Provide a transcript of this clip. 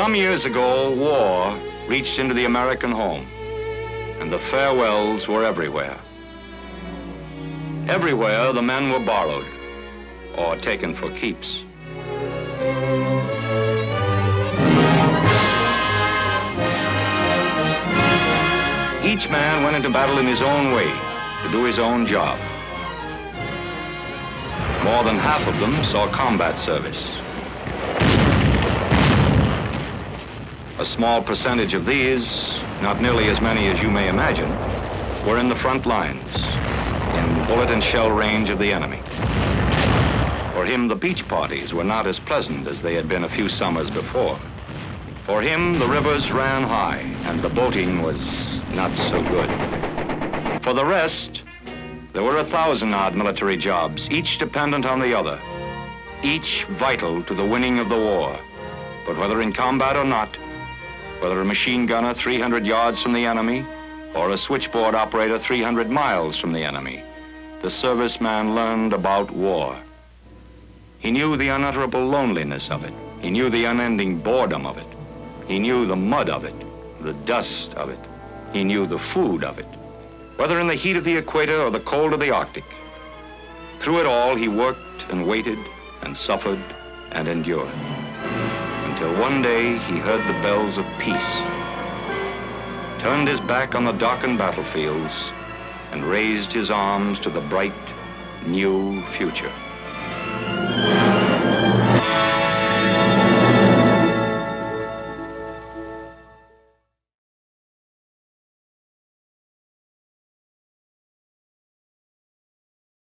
Some years ago, war reached into the American home, and the farewells were everywhere. Everywhere, the men were borrowed or taken for keeps. Each man went into battle in his own way to do his own job. More than half of them saw combat service. A small percentage of these, not nearly as many as you may imagine, were in the front lines, in bullet and shell range of the enemy. For him, the beach parties were not as pleasant as they had been a few summers before. For him, the rivers ran high, and the boating was not so good. For the rest, there were 1,000-odd military jobs, each dependent on the other, each vital to the winning of the war. But whether in combat or not, whether a machine gunner 300 yards from the enemy or a switchboard operator 300 miles from the enemy, the serviceman learned about war. He knew the unutterable loneliness of it. He knew the unending boredom of it. He knew the mud of it, the dust of it. He knew the food of it, whether in the heat of the equator or the cold of the Arctic. Through it all, he worked and waited and suffered and endured, until one day he heard the bells of peace, turned his back on the darkened battlefields, and raised his arms to the bright, new future.